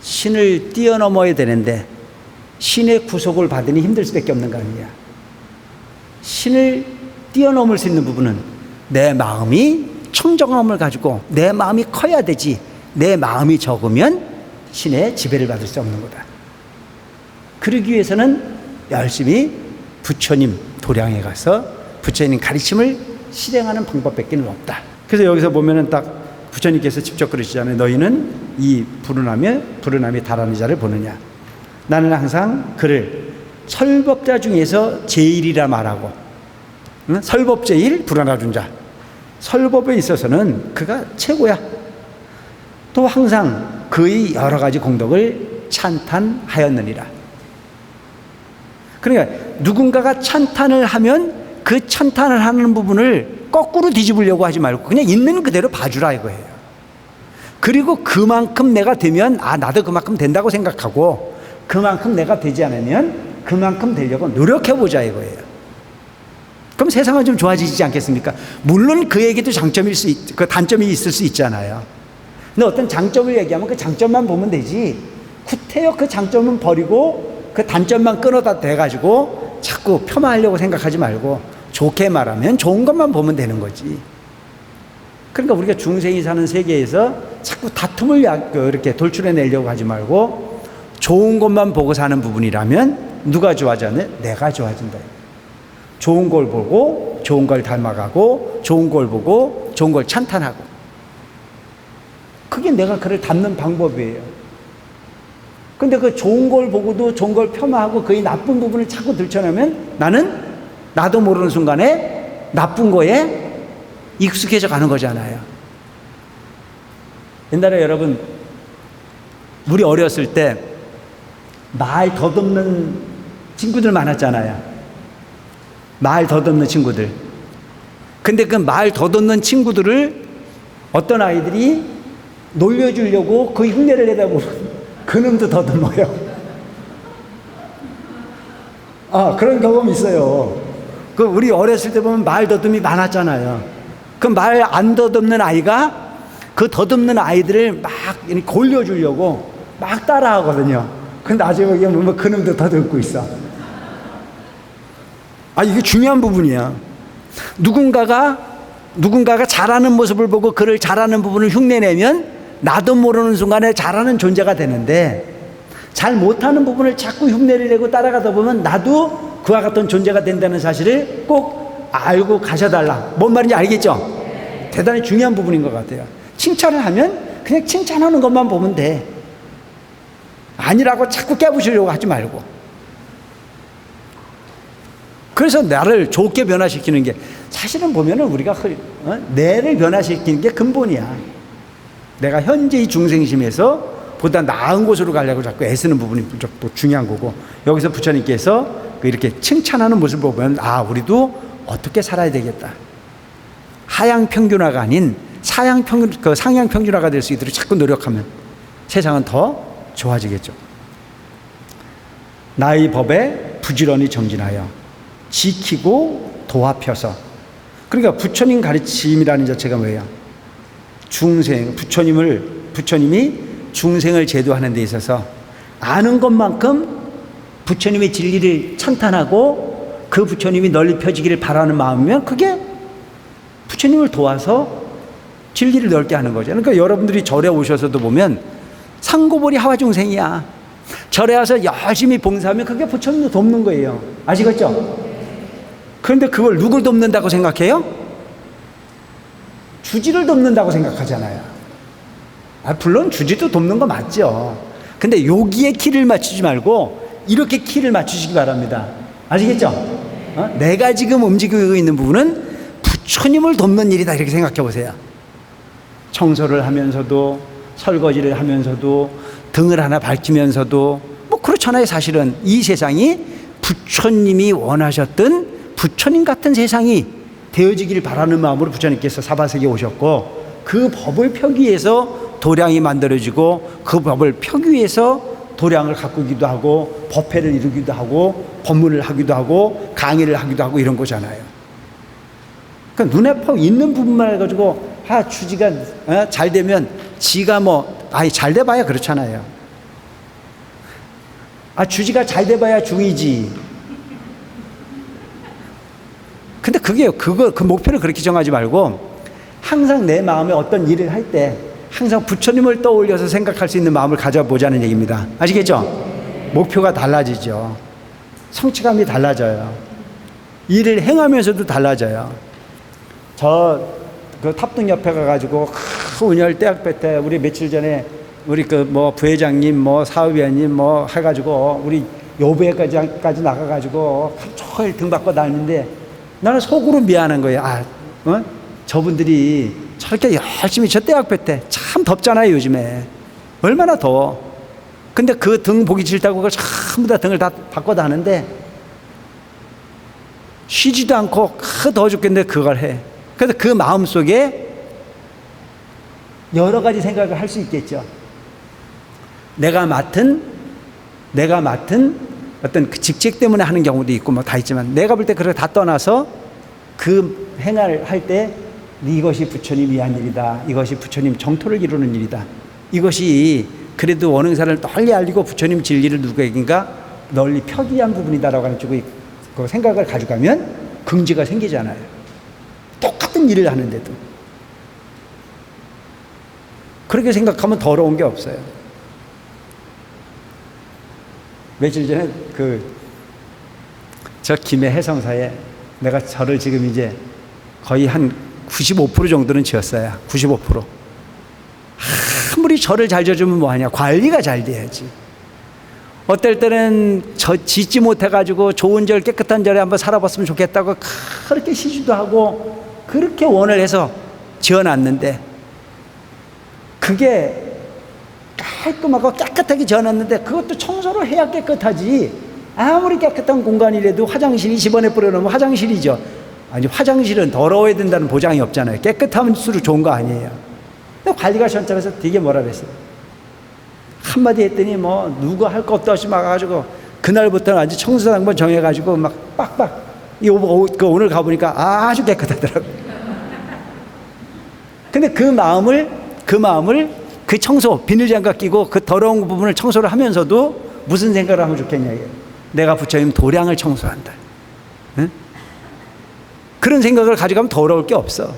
신을 뛰어넘어야 되는데 신의 구속을 받으니 힘들 수밖에 없는 거 아니냐. 신을 뛰어넘을 수 있는 부분은 내 마음이 청정함을 가지고 내 마음이 커야 되지, 내 마음이 적으면 신의 지배를 받을 수 없는 거다. 그러기 위해서는 열심히 부처님 도량에 가서 부처님 가르침을 실행하는 방법밖에 없다. 그래서 여기서 보면은 딱 부처님께서 직접 그러시잖아요. 너희는 이 불운함에 달하는 자를 보느냐. 나는 항상 그를 설법자 중에서 제일이라 말하고, 설법제일 불안하준 자. 설법에 있어서는 그가 최고야. 또 항상 그의 여러 가지 공덕을 찬탄하였느니라. 그러니까 누군가가 찬탄을 하면 그 찬탄을 하는 부분을 거꾸로 뒤집으려고 하지 말고 그냥 있는 그대로 봐주라 이거예요. 그리고 그만큼 내가 되면 나도 그만큼 된다고 생각하고, 그만큼 내가 되지 않으면 그만큼 되려고 노력해보자 이거예요. 그럼 세상은 좀 좋아지지 않겠습니까? 물론 그에게도 그 단점이 있을 수 있잖아요. 근데 어떤 장점을 얘기하면 그 장점만 보면 되지, 구태여 그 장점은 버리고 그 단점만 끊어다 대가지고 자꾸 폄하하려고 생각하지 말고 좋게 말하면 좋은 것만 보면 되는 거지. 그러니까 우리가 중생이 사는 세계에서 자꾸 다툼을 이렇게 돌출해내려고 하지 말고 좋은 것만 보고 사는 부분이라면 누가 좋아지냐? 내가 좋아진다. 좋은 걸 보고 좋은 걸 닮아가고, 좋은 걸 보고 좋은 걸 찬탄하고, 그게 내가 그를 닮는 방법이에요. 근데 그 좋은 걸 보고도 좋은 걸 폄하하고 그의 나쁜 부분을 자꾸 들춰내면 나는 나도 모르는 순간에 나쁜 거에 익숙해져 가는 거잖아요. 옛날에 여러분, 우리 어렸을 때 말 덧없는 친구들 많았잖아요. 말 덧없는 친구들. 근데 그 말 덧없는 친구들을 어떤 아이들이 놀려주려고 그 흉내를 내다 보면 그놈도 더듬어요. 그런 경험이 있어요. 그 우리 어렸을 때 보면 말 더듬이 많았잖아요. 그 말 안 더듬는 아이가 그 더듬는 아이들을 막 골려주려고 막 따라하거든요. 근데 나중에 보면 그놈도 더듬고 있어. 이게 중요한 부분이야. 누군가가 잘하는 모습을 보고 그를 잘하는 부분을 흉내내면 나도 모르는 순간에 잘하는 존재가 되는데, 잘 못하는 부분을 자꾸 흉내를 내고 따라가다 보면 나도 그와 같은 존재가 된다는 사실을 꼭 알고 가셔달라. 뭔 말인지 알겠죠? 대단히 중요한 부분인 것 같아요. 칭찬을 하면 그냥 칭찬하는 것만 보면 돼. 아니라고 자꾸 깨부시려고 하지 말고. 그래서 나를 좋게 변화시키는 게, 사실은 보면은 우리가 뇌를 변화시키는 게 근본이야. 내가 현재 이 중생심에서 보다 나은 곳으로 가려고 자꾸 애쓰는 부분이 또 중요한 거고, 여기서 부처님께서 이렇게 칭찬하는 모습을 보면 우리도 어떻게 살아야 되겠다. 하향 평균화가 아닌 상향 평균화가 될 수 있도록 자꾸 노력하면 세상은 더 좋아지겠죠. 나의 법에 부지런히 정진하여 지키고 도합혀서. 그러니까 부처님 가르침이라는 자체가 뭐예요? 부처님이 중생을 제도하는 데 있어서 아는 것만큼 부처님의 진리를 찬탄하고 그 부처님이 널리 펴지기를 바라는 마음이면 그게 부처님을 도와서 진리를 넓게 하는 거죠. 그러니까 여러분들이 절에 오셔서도 보면 상고보리 하와중생이야. 절에 와서 열심히 봉사하면 그게 부처님을 돕는 거예요. 아시겠죠? 그런데 그걸 누굴 돕는다고 생각해요? 주지를 돕는다고 생각하잖아요. 물론 주지도 돕는 거 맞죠. 근데 여기에 키를 맞추지 말고 이렇게 키를 맞추시기 바랍니다. 아시겠죠? 내가 지금 움직이고 있는 부분은 부처님을 돕는 일이다, 이렇게 생각해 보세요. 청소를 하면서도, 설거지를 하면서도, 등을 하나 밝히면서도, 그렇잖아요. 사실은 이 세상이 부처님이 원하셨던 부처님 같은 세상이 되어지기를 바라는 마음으로 부처님께서 사바세계에 오셨고, 그 법을 펴기 위해서 도량이 만들어지고, 그 법을 펴기 위해서 도량을 가꾸기도 하고, 법회를 이루기도 하고, 법문을 하기도 하고, 강의를 하기도 하고, 이런 거잖아요. 그러니까 눈에 있는 부분만 해가지고 주지가 잘 되면 지가 잘 돼봐야 그렇잖아요. 주지가 잘 돼봐야 중이지. 근데 그 목표를 그렇게 정하지 말고 항상 내 마음에 어떤 일을 할 때 항상 부처님을 떠올려서 생각할 수 있는 마음을 가져보자는 얘기입니다. 아시겠죠? 목표가 달라지죠. 성취감이 달라져요. 일을 행하면서도 달라져요. 그 탑등 옆에 가가지고 운열 대학배 때 우리 며칠 전에 우리 부회장님 사업위원님 해가지고 우리 요배까지 나가가지고 하루 종일 등 받고 다니는데 나는 속으로 미안한 거예요. 저분들이 저렇게 열심히 저 대학배 때 참 덥잖아요 요즘에. 얼마나 더워. 근데 그 등 보기 싫다고 그걸 전부 다 등을 다 받고 다는데 쉬지도 않고 더워 죽겠는데 그걸 해. 그래서 그 마음속에 여러 가지 생각을 할 수 있겠죠. 내가 맡은 어떤 그 직책 때문에 하는 경우도 있고 다 있지만 내가 볼 때 그걸 다 떠나서 그 행을 할 때 이것이 부처님 위한 일이다. 이것이 부처님 정토를 이루는 일이다. 이것이 그래도 원흥사를 널리 알리고 부처님 진리를 누구에게인가 널리 펴기 위한 부분이다라고 하는 쪽의 그 생각을 가져가면 긍지가 생기잖아요. 똑같은 일을 하는데도. 그렇게 생각하면 더러운 게 없어요. 며칠 전에 저 김해 해성사에 내가 절을 지금 이제 거의 한 95% 정도는 지었어요. 95%. 아무리 절을 잘 지어주면 뭐하냐. 관리가 잘 돼야지. 어떨 때는 짓지 못해가지고 좋은 절 깨끗한 절에 한번 살아봤으면 좋겠다고 그렇게 시주도 하고 그렇게 원을 해서 지어놨는데 그게 깔끔하고 깨끗하게 지어놨는데 그것도 청소를 해야 깨끗하지. 아무리 깨끗한 공간이라도 화장실이 집안에 뿌려놓으면 화장실이죠. 아니 화장실은 더러워야 된다는 보장이 없잖아요. 깨끗할수록 좋은 거 아니에요. 근데 관리가 현찰해서 되게 뭐라 그랬어요. 한마디 했더니 누가 할 거 없다 없이 막아가지고 그날부터는 아주 청소 당번 정해가지고 막 빡빡 오늘 가보니까 아주 깨끗하더라고요. 근데 그 마음을 그 청소 비닐장갑 끼고 그 더러운 부분을 청소를 하면서도 무슨 생각을 하면 좋겠냐. 내가 부처님 도량을 청소한다. 응? 그런 생각을 가져가면 더러울 게 없어.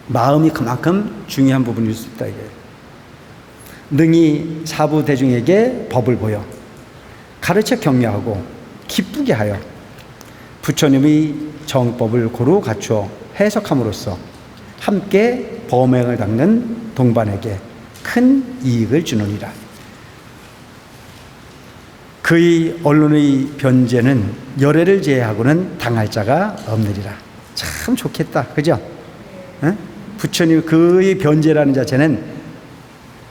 마음이 그만큼 중요한 부분일 수 있다 이거예요. 능히 사부 대중에게 법을 보여 가르쳐 격려하고 기쁘게 하여 부처님의 정법을 고루 갖추어 해석함으로써 함께 범행을 닦는 동반에게 큰 이익을 주느니라. 그의 언론의 변제는 열애를 제외하고는 당할 자가 없느니라. 참 좋겠다. 그죠? 응? 부처님 그의 변제라는 자체는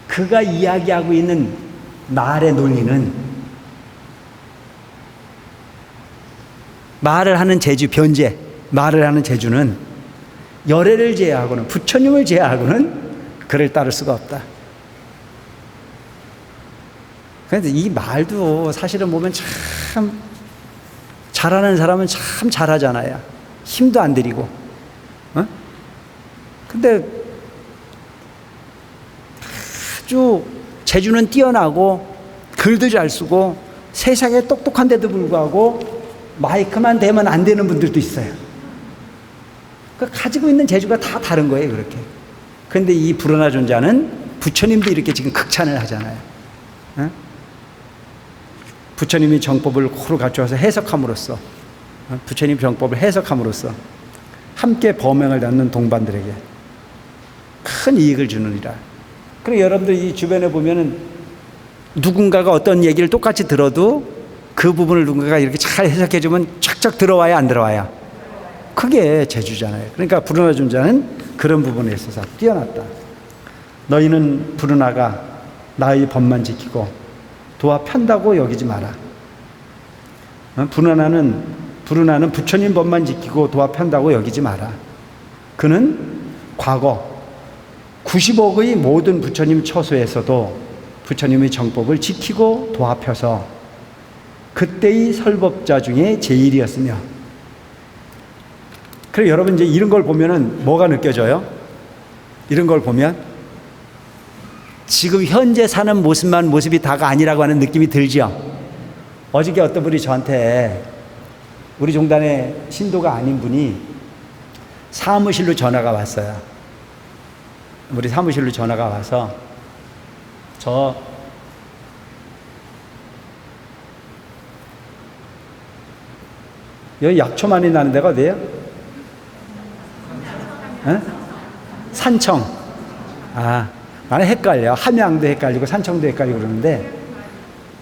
그가 이야기하고 있는 말의 논리는 말을 하는 재주, 변제, 말을 하는 재주는 열애를 제외하고는 부처님을 제외하고는 그를 따를 수가 없다. 그런데 이 말도 사실은 보면 참 잘하는 사람은 참 잘하잖아요. 힘도 안 들이고. 근데 아주 재주는 뛰어나고 글도 잘 쓰고 세상에 똑똑한데도 불구하고 마이크만 대면 안 되는 분들도 있어요. 가지고 있는 재주가 다 다른 거예요, 그렇게. 그런데 이 불어나 존자는 부처님도 이렇게 지금 극찬을 하잖아요. 부처님이 정법을 고루 갖추어서 해석함으로써, 부처님 정법을 해석함으로써 함께 범행을 닦는 동반들에게 큰 이익을 주느니라. 그리고 여러분들 이 주변에 보면은 누군가가 어떤 얘기를 똑같이 들어도 그 부분을 누군가가 이렇게 잘 해석해주면 쫙쫙 들어와야 안 들어와야. 그게 재주잖아요. 그러니까 불운하 존자는 그런 부분에 있어서 뛰어났다. 너희는 불운하가 나의 법만 지키고 도와 편다고 여기지 마라. 불운하는 부처님 법만 지키고 도와 편다고 여기지 마라. 그는 과거 90억의 모든 부처님 처소에서도 부처님의 정법을 지키고 도와 펴서 그때의 설법자 중에 제일이었으며. 그래 여러분 이제 이런 걸 보면은 뭐가 느껴져요? 이런 걸 보면 지금 현재 사는 모습이 다가 아니라고 하는 느낌이 들죠. 어저께 어떤 분이 저한테 우리 종단의 신도가 아닌 분이 사무실로 전화가 왔어요. 우리 사무실로 전화가 와서 여기 약초 많이 나는 데가 어디예요? 에? 산청. 나는 헷갈려. 함양도 헷갈리고 산청도 헷갈리고 그러는데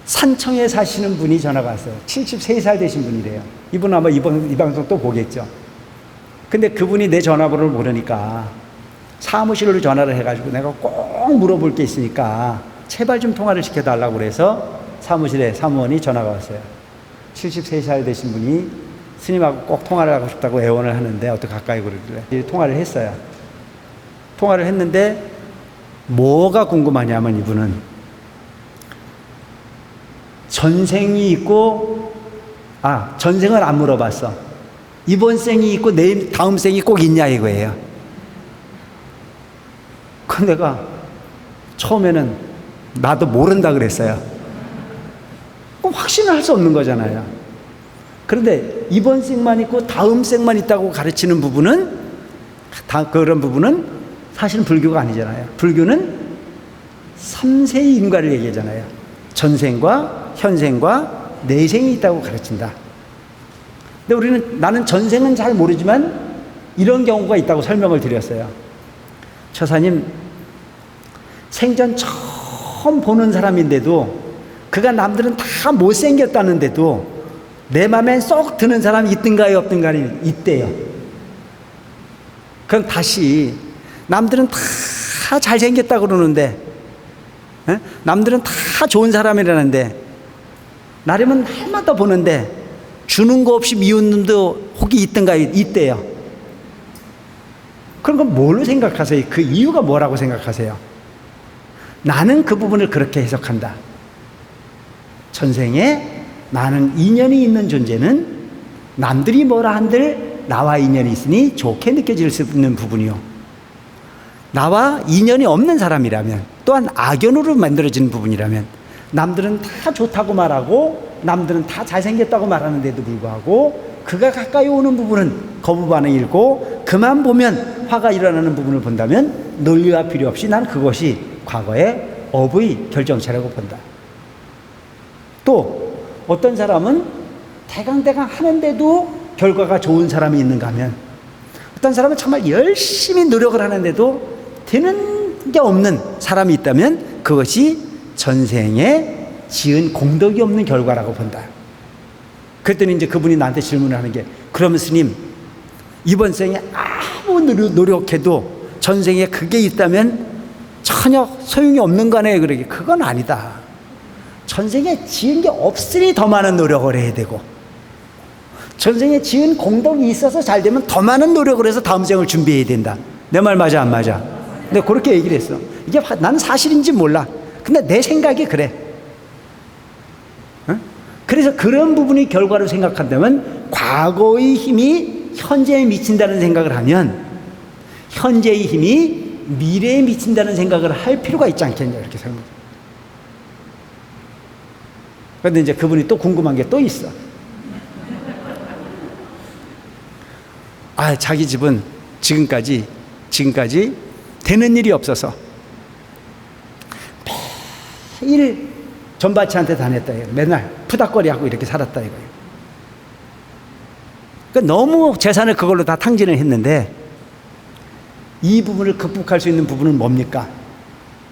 산청에 사시는 분이 전화가 왔어요. 73살 되신 분이래요. 이분 아마 이 방송 또 보겠죠. 근데 그분이 내 전화번호를 모르니까 사무실로 전화를 해가지고 내가 꼭 물어볼 게 있으니까 제발 좀 통화를 시켜달라고 그래서 사무실에 사무원이 전화가 왔어요. 73살 되신 분이 스님하고 꼭 통화를 하고 싶다고 애원을 하는데 어떻게 가까이 그러길래 통화를 했어요. 통화를 했는데 뭐가 궁금하냐면 이분은 전생이 있고 전생을 안 물어봤어. 이번 생이 있고 다음 생이 꼭 있냐 이거예요. 그 내가 처음에는 나도 모른다 그랬어요. 확신을 할 수 없는 거잖아요. 그런데 이번 생만 있고 다음 생만 있다고 가르치는 부분은 그런 부분은 사실은 불교가 아니잖아요. 불교는 3세의 인과를 얘기하잖아요. 전생과 현생과 내생이 있다고 가르친다. 근데 나는 전생은 잘 모르지만 이런 경우가 있다고 설명을 드렸어요. 처사님, 생전 처음 보는 사람인데도 그가 남들은 다 못생겼다는데도 내 맘에 쏙 드는 사람이 있든가요 없든가요? 있대요. 그럼 다시 남들은 다 잘생겼다고 그러는데 남들은 다 좋은 사람이라는데 나름은 날마다 보는데 주는 거 없이 미운 놈도 혹이 있든가요? 있대요. 그런 건 뭘로 생각하세요? 그 이유가 뭐라고 생각하세요? 나는 그 부분을 그렇게 해석한다. 전생에 나는 인연이 있는 존재는 남들이 뭐라 한들 나와 인연이 있으니 좋게 느껴질 수 있는 부분이요. 나와 인연이 없는 사람이라면 또한 악연으로 만들어지는 부분이라면 남들은 다 좋다고 말하고 남들은 다 잘생겼다고 말하는데도 불구하고 그가 가까이 오는 부분은 거부 반응이고 그만 보면 화가 일어나는 부분을 본다면 논리가 필요 없이 난 그것이 과거의 업의 결정체라고 본다. 또 어떤 사람은 대강대강 하는데도 결과가 좋은 사람이 있는가 하면 어떤 사람은 정말 열심히 노력을 하는데도 되는 게 없는 사람이 있다면 그것이 전생에 지은 공덕이 없는 결과라고 본다. 그랬더니 이제 그분이 나한테 질문을 하는 게 그러면 스님 이번 생에 아무 노력해도 전생에 그게 있다면 전혀 소용이 없는 거네. 그러게 그건 아니다. 전생에 지은 게 없으니 더 많은 노력을 해야 되고 전생에 지은 공덕이 있어서 잘 되면 더 많은 노력을 해서 다음 생을 준비해야 된다. 내 말 맞아 안 맞아? 근데 그렇게 얘기를 했어. 이게 나는 사실인지 몰라. 근데 내 생각이 그래. 그래서 그런 부분이 결과로 생각한다면 과거의 힘이 현재에 미친다는 생각을 하면 현재의 힘이 미래에 미친다는 생각을 할 필요가 있지 않겠냐 이렇게 생각합니다. 그런데 이제 그분이 또 궁금한 게 또 있어. 자기 집은 지금까지 되는 일이 없어서 매일 전바치한테 다녔다. 맨날 푸닥거리하고 이렇게 살았다 이거예요. 그러니까 너무 재산을 그걸로 다 탕진을 했는데 이 부분을 극복할 수 있는 부분은 뭡니까?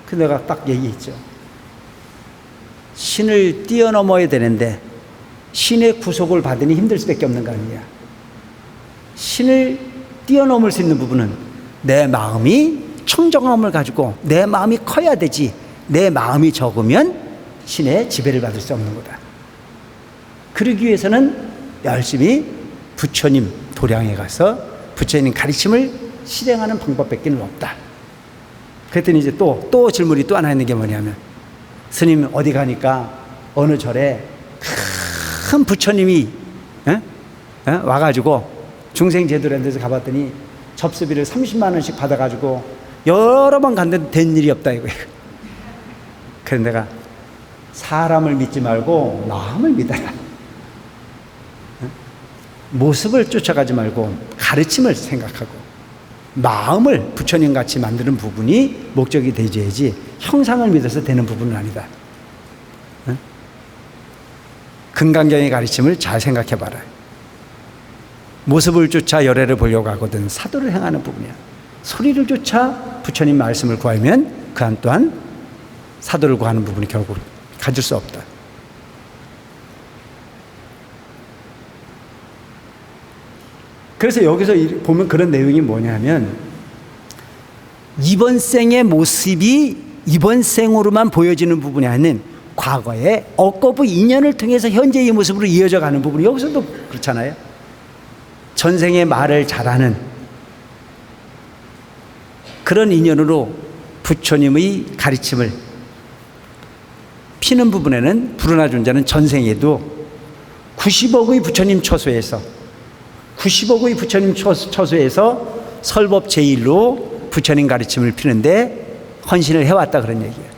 그 내가 딱 얘기했죠. 신을 뛰어넘어야 되는데 신의 구속을 받으니 힘들 수밖에 없는 거 아니냐. 신을 뛰어넘을 수 있는 부분은 내 마음이 청정함을 가지고 내 마음이 커야 되지 내 마음이 적으면 신의 지배를 받을 수 없는 거다. 그러기 위해서는 열심히 부처님 도량에 가서 부처님 가르침을 실행하는 방법밖에 없다. 그랬더니 이제 또 질문이 또 하나 있는 게 뭐냐면 스님 어디 가니까 어느 절에 큰 부처님이 와가지고 중생제도라는 데서 가봤더니 접수비를 30만 원씩 받아가지고 여러 번 갔는데 된 일이 없다 이거예요. 그래서 내가 사람을 믿지 말고 마음을 믿어라. 모습을 쫓아가지 말고 가르침을 생각하고 마음을 부처님 같이 만드는 부분이 목적이 되줘야지 형상을 믿어서 되는 부분은 아니다. 금강경의 가르침을 잘 생각해 봐라. 모습을 쫓아 열애를 보려고 하거든 사도를 행하는 부분이야. 소리를 쫓아 부처님 말씀을 구하면 그 한 또한 사도를 구하는 부분이 결국 가질 수 없다. 그래서 여기서 보면 그런 내용이 뭐냐면 이번 생의 모습이 이번 생으로만 보여지는 부분이 아닌 과거의 억거부 인연을 통해서 현재의 모습으로 이어져 가는 부분이 여기서도 그렇잖아요. 전생의 말을 잘하는 그런 인연으로 부처님의 가르침을 피는 부분에는 불운하 존자는 전생에도 90억의 부처님 처소에서 90억의 부처님 처소에서 설법 제1로 부처님 가르침을 피는데 헌신을 해왔다 그런 얘기예요.